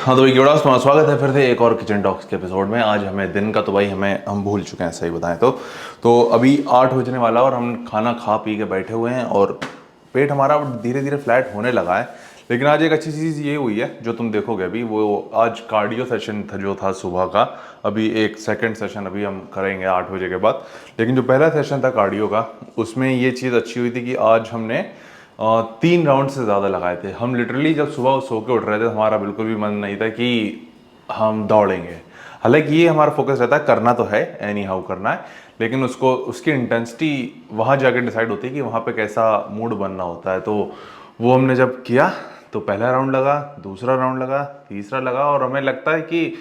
हाँ तो भाई क्योड़ा स्वागत है फिर से एक और किचन टॉक्स के एपिसोड में। आज हमें दिन का तो भाई हम भूल चुके हैं, सही बताएं तो अभी 8 बजने वाला और हम खाना खा पी के बैठे हुए हैं और पेट हमारा धीरे धीरे फ्लैट होने लगा है। लेकिन आज एक अच्छी चीज़ ये हुई है जो तुम देखोगे अभी, वो आज कार्डियो सेशन था जो था सुबह का। अभी एक सेकंड सेशन अभी हम करेंगे 8 बजे के बाद। लेकिन जो पहला सेशन था कार्डियो का, उसमें ये चीज़ अच्छी हुई थी कि आज हमने 3 राउंड से ज़्यादा लगाए थे। हम लिटरली जब सुबह सो के उठ रहे थे हमारा बिल्कुल भी मन नहीं था कि हम दौड़ेंगे। हालांकि ये हमारा फोकस रहता है, करना तो है, एनी हाउ करना है, लेकिन उसको उसकी इंटेंसिटी वहाँ जाकर डिसाइड होती है कि वहाँ पे कैसा मूड बनना होता है। तो वो हमने जब किया तो पहला राउंड लगा, दूसरा राउंड लगा, तीसरा लगा और हमें लगता है कि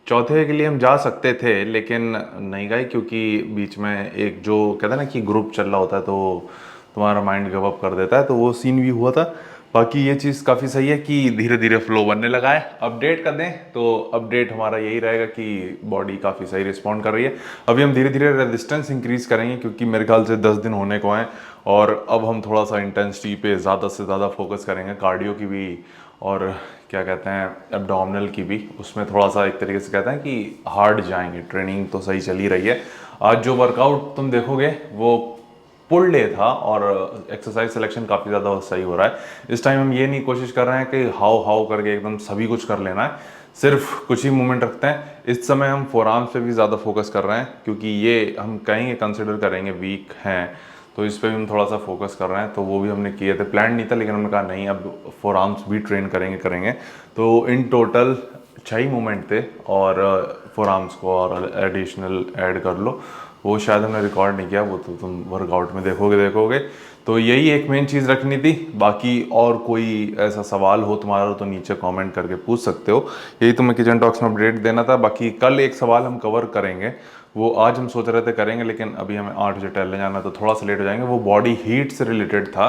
चौथे के लिए हम जा सकते थे, लेकिन नहीं गए क्योंकि बीच में एक जो कहता है ना कि ग्रुप चल रहा होता है तो तुम्हारा माइंड गिव अप कर देता है, तो वो सीन भी हुआ था। बाकी ये चीज़ काफ़ी सही है कि धीरे धीरे फ्लो बनने लगा है। अपडेट कर दें तो अपडेट हमारा यही रहेगा कि बॉडी काफ़ी सही रिस्पॉन्ड कर रही है। अभी हम धीरे धीरे रेजिस्टेंस इंक्रीज़ करेंगे क्योंकि मेरे ख्याल से 10 दिन होने को हैं और अब हम थोड़ा सा इंटेंसिटी पे ज़्यादा से ज़्यादा फोकस करेंगे, कार्डियो की भी और क्या कहते हैं एब्डोमिनल की भी। उसमें थोड़ा सा एक तरीके से कहते हैं कि हार्ड जाएंगे। ट्रेनिंग तो सही चल ही रही है। आज जो वर्कआउट तुम देखोगे वो पुल डे था और एक्सरसाइज सिलेक्शन काफ़ी ज़्यादा सही हो रहा है। इस टाइम हम ये नहीं कोशिश कर रहे हैं कि हाउ हाउ करके एकदम सभी कुछ कर लेना है, सिर्फ कुछ ही मूवमेंट रखते हैं। इस समय हम फोर आर्म्स पे भी ज़्यादा फोकस कर रहे हैं क्योंकि ये हम कहेंगे कंसिडर करेंगे वीक हैं, तो इस पर भी हम थोड़ा सा फोकस कर रहे हैं। तो वो भी हमने किए थे, प्लान नहीं था लेकिन हमने कहा नहीं अब फोर आर्म्स भी ट्रेन करेंगे। तो इन टोटल 6 ही मूवमेंट थे और फोर आर्म्स को और एडिशनल ऐड कर लो, वो शायद हमने रिकॉर्ड नहीं किया, वो तो तुम वर्कआउट में देखोगे। तो यही एक मेन चीज़ रखनी थी। बाकी और कोई ऐसा सवाल हो तुम्हारा तो नीचे कमेंट करके पूछ सकते हो। यही तुम्हें किचन टॉक्स में अपडेट देना था। बाकी कल एक सवाल हम कवर करेंगे, वो आज हम सोच रहे थे करेंगे लेकिन अभी हमें 8 बजे टहलने जाना तो थोड़ा सा लेट हो जाएंगे। वो बॉडी हीट से रिलेटेड था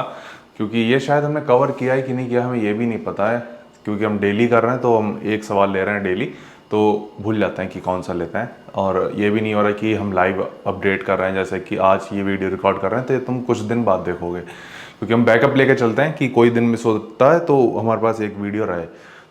क्योंकि ये शायद हमने कवर किया है कि नहीं किया हमें ये भी नहीं पता है, क्योंकि हम डेली कर रहे हैं तो हम एक सवाल ले रहे हैं डेली, तो भूल जाते हैं कि कौन सा लेते हैं। और ये भी नहीं हो रहा कि हम लाइव अपडेट कर रहे हैं, जैसे कि आज ये वीडियो रिकॉर्ड कर रहे हैं तो ये तुम कुछ दिन बाद देखोगे, क्योंकि हम बैकअप लेके चलते हैं कि कोई दिन मिस होता है तो हमारे पास एक वीडियो रहे।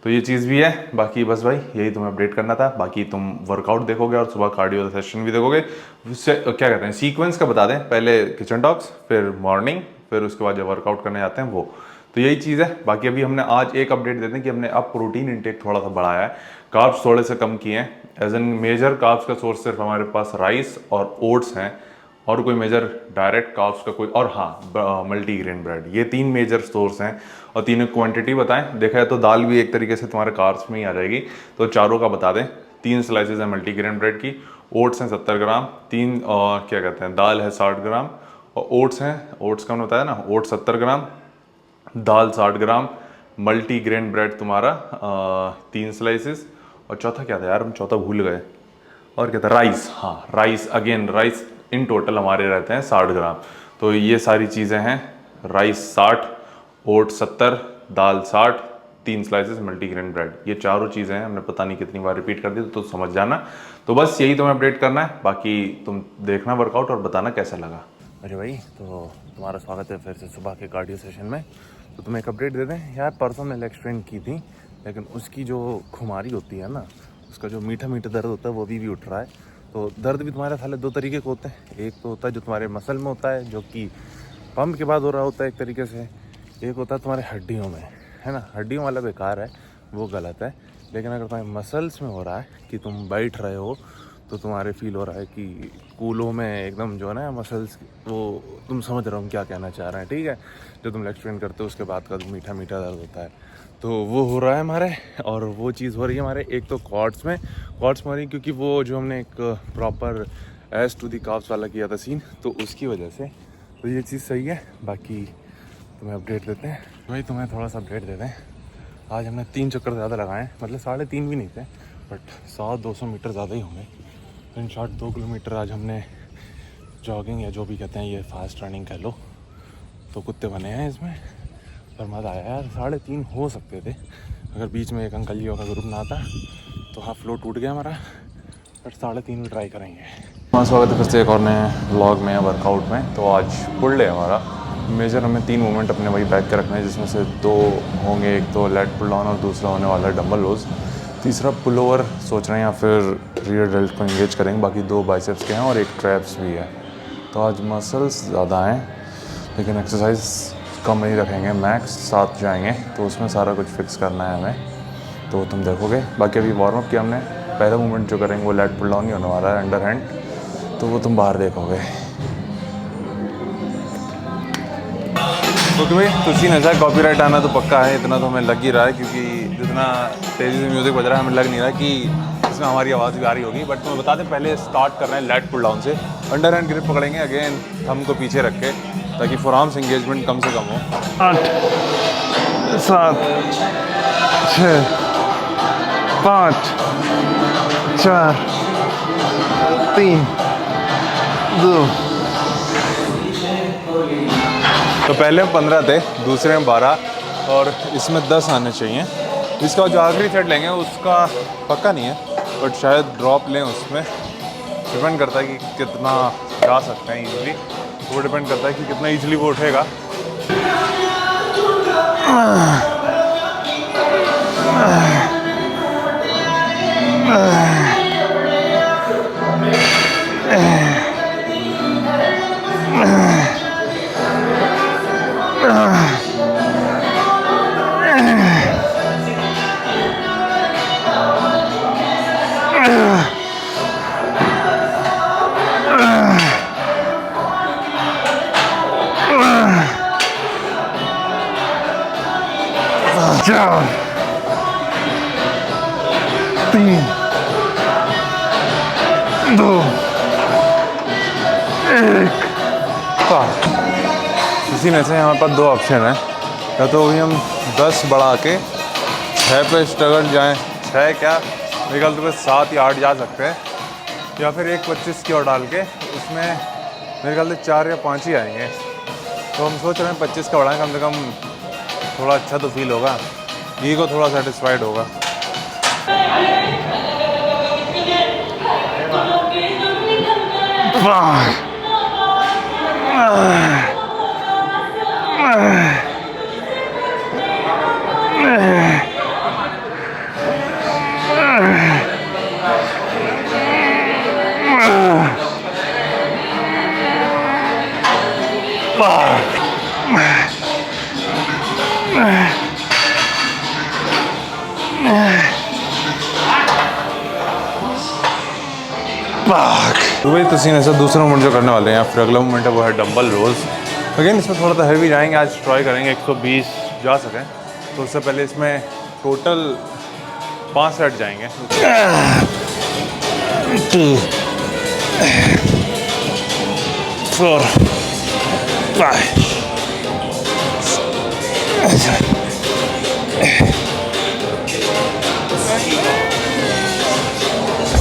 तो ये चीज़ भी है। बाकी बस भाई यही तुम्हें अपडेट करना था। बाकी तुम वर्कआउट देखोगे और सुबह कार्डियो सेशन भी देखोगे। उससे क्या कहते हैं सीक्वेंस का बता दें, पहले किचन टॉक्स, फिर मॉर्निंग, फिर उसके बाद जब वर्कआउट करने जाते हैं वो। तो यही चीज़ है। बाकी अभी हमने आज एक अपडेट देते हैं कि हमने अब प्रोटीन इंटेक थोड़ा सा बढ़ाया है, कार्ब्स थोड़े से कम किए हैं। एज एन मेजर कार्ब्स का सोर्स सिर्फ हमारे पास राइस और ओट्स हैं, और कोई मेजर डायरेक्ट कार्ब्स का कोई, और हाँ मल्टीग्रेन ब्रेड, ये 3 मेजर सोर्स हैं। और तीनों क्वांटिटी बताएं, देखा है तो दाल भी एक तरीके से तुम्हारे कार्ब्स में ही आ जाएगी, तो चारों का बता दें। 3 स्लाइसेस हैं मल्टीग्रेन ब्रेड की, ओट्स हैं 70 ग्राम, क्या कहते हैं दाल है 60 ग्राम, और ओट्स हैं, ओट्स का बताया ना, ओट्स 70 ग्राम, दाल 60 ग्राम, मल्टीग्रेन ब्रेड तुम्हारा 3 स्लाइसेस, और चौथा क्या था यार, हम चौथा भूल गए, और क्या था, राइस। हाँ rice, again rice in total हमारे रहते हैं 60 ग्राम। तो ये सारी चीज़ें हैं, राइस 60, ओट 70, दाल 60, 3 स्लाइसेस मल्टीग्रेन ब्रेड, ये चारों चीज़ें हैं। हमने पता नहीं कितनी बार रिपीट कर दी तो समझ जाना। तो बस यही तुम्हें अपडेट करना है। बाकी तुम देखना वर्कआउट और बताना कैसा लगा। अरे भाई तो तुम्हारा स्वागत है फिर से सुबह के कार्डियो सेशन में। तो तुम्हें एक अपडेट दे दें यार, परसों मैंने लेग स्ट्रेन की थी लेकिन उसकी जो खुमारी होती है ना, उसका जो मीठा मीठा दर्द होता है वो अभी भी उठ रहा है। तो दर्द भी तुम्हारे साले 2 तरीके के होते हैं। एक तो होता है जो तुम्हारे मसल में होता है जो कि पंप के बाद हो रहा होता है एक तरीके से, एक होता है तुम्हारे हड्डियों में, है ना। हड्डियों वाला बेकार है, वो गलत है। लेकिन अगर तुम्हारे मसल्स में हो रहा है कि तुम बैठ रहे हो तो तुम्हारे फील हो रहा है कि कूलों में एकदम जो है ना मसल्स, वो तुम समझ रहे हो हम क्या कहना चाह रहे हैं, ठीक है। जो तुम लेग स्ट्रेन करते हो उसके बाद का मीठा मीठा दर्द होता है, तो वो हो रहा है हमारे। और वो चीज़ हो रही है हमारे एक तो क्वाड्स में हो रही है क्योंकि वो जो हमने एक प्रॉपर एस टू दी काफ्स वाला किया था सीन, तो उसकी वजह से। तो ये चीज़ सही है। बाकी तुम्हें अपडेट देते हैं भाई, तुम्हें थोड़ा सा अपडेट देते हैं। आज हमने 3 चक्कर ज़्यादा लगाए, मतलब 3.5 भी नहीं थे, बट 100-200 मीटर ज़्यादा ही होंगे। तो इन शॉर्ट 2 किलोमीटर आज हमने जॉगिंग या जो भी कहते हैं ये फास्ट रनिंग कह लो, तो कुत्ते बने हैं इसमें। पर मज़ा आया यार। 3.5 हो सकते थे अगर बीच में एक अंकल जी का ग्रुप ना आता, तो हाँ फ्लो टूट गया हमारा, बट 3.5 भी ट्राई करेंगे। हाँ स्वागत है फिर से एक और नए व्लॉग में, वर्कआउट में। तो आज पुल डे हमारा मेजर, हमें 3 मूवमेंट अपने वही बैक के रखने हैं, जिसमें से 2 होंगे, एक तो लेट पुल डाउन और दूसरा होने वाला है डंबल रोज। तीसरा पुलोवर सोच रहे हैं या फिर रियर डेल्ट को इंगेज करेंगे। बाकी 2 बाइसेप्स के हैं और 1 ट्रैप्स भी है। तो आज मसल्स ज़्यादा हैं लेकिन एक्सरसाइज कम ही रखेंगे, मैक्स 7 जाएंगे। तो उसमें सारा कुछ फिक्स करना है हमें, तो तुम देखोगे। बाकी अभी वार्म अप किया हमने। पहला मूवमेंट जो करेंगे वो लेट पुल डाउन ही होने वाला है, अंडर हैंड, तो वो तुम बाहर देखोगे। ओके भाई, तो सीन ऐसा है, कॉपीराइट आना तो पक्का है, इतना तो हमें लग ही रहा है क्योंकि जितना तेज़ी से म्यूज़िक बज रहा है हमें लग नहीं रहा कि इसमें हमारी आवाज़ भी आ रही होगी। बट तुम्हें बता दें, पहले स्टार्ट कर रहे हैं लेट पुल डाउन से। अंडर हैंड ग्रिप पकड़ेंगे, अगेन थंब को पीछे रख के, ताकि फोरआर्म्स एंगेजमेंट कम से कम हो। 8 7 6 5 4 3 2। तो पहले में 15 थे, दूसरे में 12 और इसमें 10 आने चाहिए। इसका जो आखिरी सेट लेंगे उसका पक्का नहीं है, बट शायद ड्रॉप लें, उसमें डिपेंड करता है कि कितना जा सकते हैं ईजिली। वो डिपेंड करता है कि कितना ईजिली वो उठेगा। चार 3 2 1। इसी में से हमारे पास 2 ऑप्शन हैं, या तो वही हम 10 बढ़ा के 6 पे स्ट्रगल जाएँ, 6 क्या मेरे ख्याल से 7 या 8 जा सकते हैं, या फिर एक 25 की और डाल के उसमें मेरे ख्याल से 4 या 5 ही आएंगे। तो हम सोच रहे हैं 25 का बढ़ाएं, कम से कम थोड़ा अच्छा तो फील होगा, ईगो थोड़ा सेटिस्फाइड होगा। तो भाई, तो सीन ऐसा, दूसरा मूवमेंट जो करने वाले हैं, या फिर अगला मूवमेंट है वो है डंबल रोज। अगेन इसमें थोड़ा सा हैवी जाएंगे, आज ट्राई करेंगे 120 जा सकें। तो उससे पहले इसमें टोटल 5 सेट जाएंगे। 2 4 5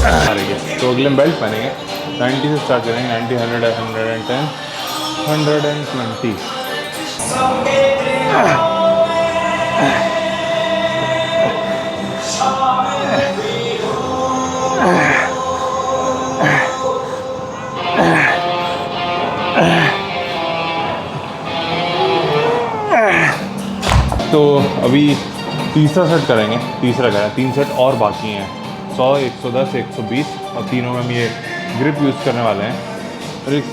आ रही है। तो अगले बेल्ट पहनेंगे, 90 से स्टार्ट करेंगे, 90 100 110 120। तो अभी तीसरा सेट करेंगे, तीसरा करें, 3 सेट और बाकी हैं, 100 110 120, और तीनों में हम ये ग्रिप यूज़ करने वाले हैं। और एक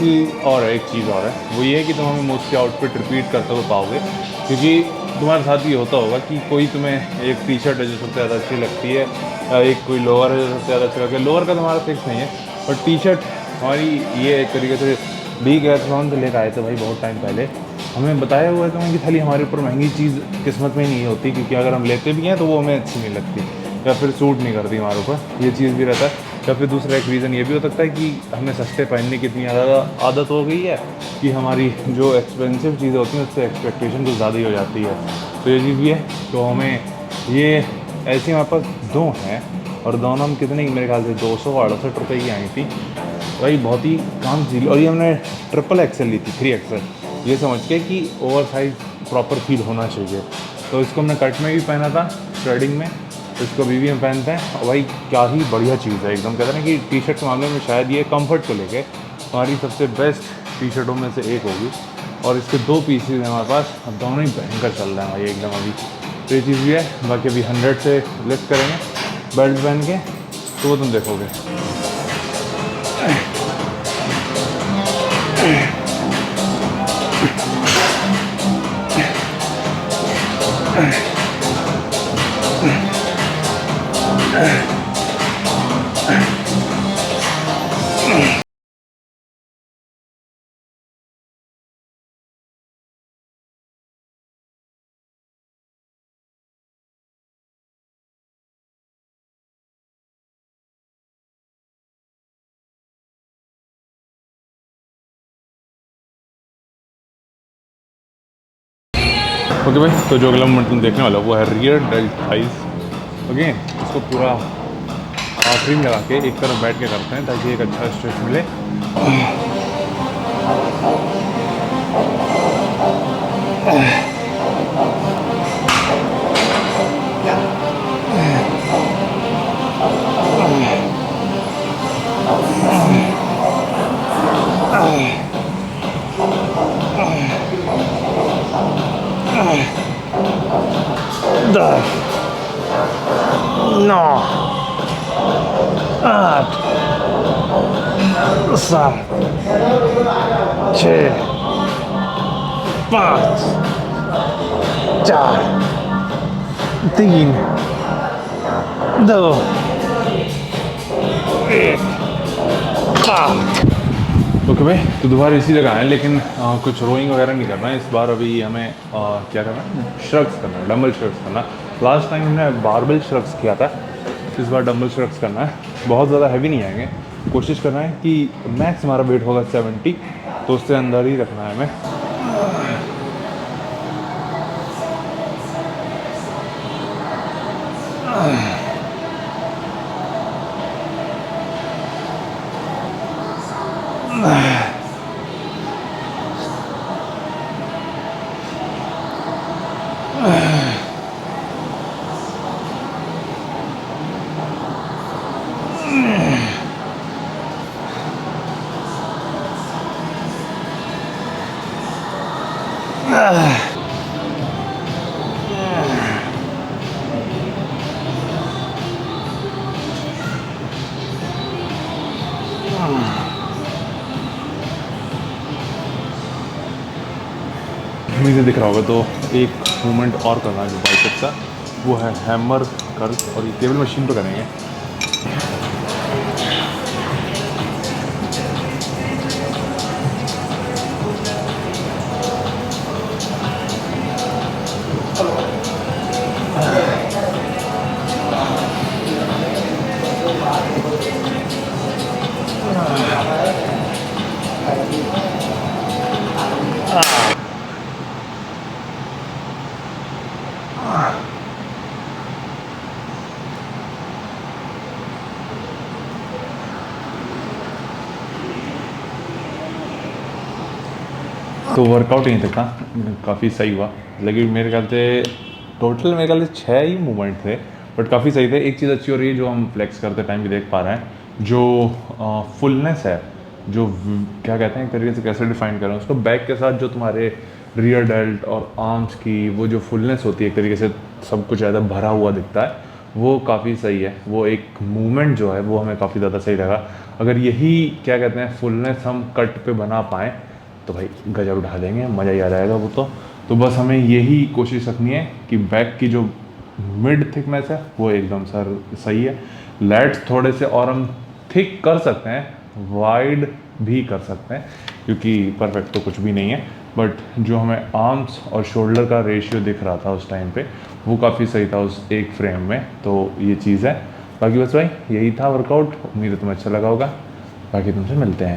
चीज़ और है, वो ये है कि तुम हमें मोस्टली आउटफिट रिपीट करते हुए पाओगे, क्योंकि तुम्हारे साथ भी होता होगा कि कोई तुम्हें एक टी शर्ट है जो सबसे ज़्यादा अच्छी लगती है, एक कोई लोअर है जो सबसे ज़्यादा अच्छा लगता है। लोअर का तुम्हारा फिक्स नहीं है, और टी शर्ट हमारी ये एक तरीके से बिग एथलॉन से लेकर आए थे भाई बहुत टाइम पहले। हमें बताया हुआ है तो कि खाली हमारे ऊपर महंगी चीज़ किस्मत में ही नहीं होती, क्योंकि अगर हम लेते भी हैं तो वो हमें अच्छी नहीं लगती या फिर सूट नहीं करती हमारे ऊपर, ये चीज़ भी रहता है। या फिर दूसरा एक रीज़न ये भी हो सकता है कि हमें सस्ते पहनने की इतनी ज़्यादा आदत हो गई है कि हमारी जो एक्सपेंसिव चीज़ें होती हैं उससे एक्सपेक्टेशन कुछ ज़्यादा ही हो जाती है। तो ये चीज़ भी है। तो हमें ये ऐसी हमारे पास 2 हैं, और दोनों हम कितने की, मेरे ख्याल से 268 रुपये की आई थी भाई, बहुत ही काम चीज। और ये हमने ट्रिपल एक्सल ली थी, 3XL, ये समझ के कि ओवर साइज प्रॉपर फील होना चाहिए। तो इसको हमने कट में भी पहना था, थ्रेडिंग में, इसको अभी भी हम पहनते हैं। और भाई क्या ही बढ़िया चीज़ है, एकदम कहते हैं ना कि टी शर्ट के मामले में शायद ये कंफर्ट को लेके हमारी सबसे बेस्ट टी शर्टों में से एक होगी। और इसके 2 पीसेज हैं हमारे पास, अब दोनों ही भयंकर चल रहे हैं भाई एकदम अभी। तो ये चीज़ भी है। बाकी अभी 100 से लिफ्ट करेंगे, बेल्ट पहन के, तो वो तुम देखोगे। ओके भाई, तो जो अगला मूवमेंट तुम देखने वाला वो है रियर डेल्ट थाइज। ओके, इसको पूरा आखिरी में लगा के एक तरफ बैठ के करते हैं ताकि एक अच्छा स्ट्रेच मिले। दस, 9, 8, 7, 6, 5, 4, 3, 2, 1, 8। ओके भाई, तो दोबारा इसी जगह आए, लेकिन कुछ रोइंग वगैरह नहीं करना है इस बार। अभी हमें क्या करना है, श्रग्स करना है, डम्बल श्रग्स करना है। लास्ट टाइम हमने बारबेल श्रग्स किया था, इस बार डम्बल श्रग्स करना है। बहुत ज़्यादा हैवी नहीं आएंगे, कोशिश करना है कि मैक्स हमारा वेट होगा 70, तो उससे अंदर ही रखना है हमें। मुझे दिख रहा होगा तो एक मूवमेंट और करना है जो बाइसेप्स का, वो है हैमर कर्ल, और ये केबल मशीन पे करेंगे। तो वर्कआउट नहीं था, काफ़ी सही हुआ। लेकिन मेरे ख्याल से टोटल मेरे ख्याल से 6 ही मूवमेंट थे, बट काफ़ी सही थे। एक चीज़ अच्छी हो रही है जो हम फ्लेक्स करते टाइम भी देख पा रहे हैं, जो फुलनेस है, जो क्या कहते हैं एक तरीके से, कैसे डिफाइन करें उसको, बैक के साथ जो तुम्हारे रियर डेल्ट और आर्म्स की वो जो फुलनेस होती है, एक तरीके से सब कुछ ज़्यादा भरा हुआ दिखता है, वो काफ़ी सही है। वो एक मूवमेंट जो है वो हमें काफ़ी ज़्यादा सही लगा। अगर यही क्या कहते हैं फुलनेस हम कट पे बना पाएँ तो भाई गजब उठा देंगे, मज़ा ही आ जाएगा वो तो बस हमें यही कोशिश रखनी है कि बैक की जो मिड थिकनेस है वो एकदम सर सही है। लैट्स थोड़े से और हम थिक कर सकते हैं, वाइड भी कर सकते हैं, क्योंकि परफेक्ट तो कुछ भी नहीं है, बट जो हमें आर्म्स और शोल्डर का रेशियो दिख रहा था उस टाइम पे वो काफ़ी सही था उस एक फ्रेम में। तो ये चीज़ है। बाकी बस भाई यही था वर्कआउट, उम्मीद है तुम्हें अच्छा लगा होगा। बाकी तुमसे मिलते हैं।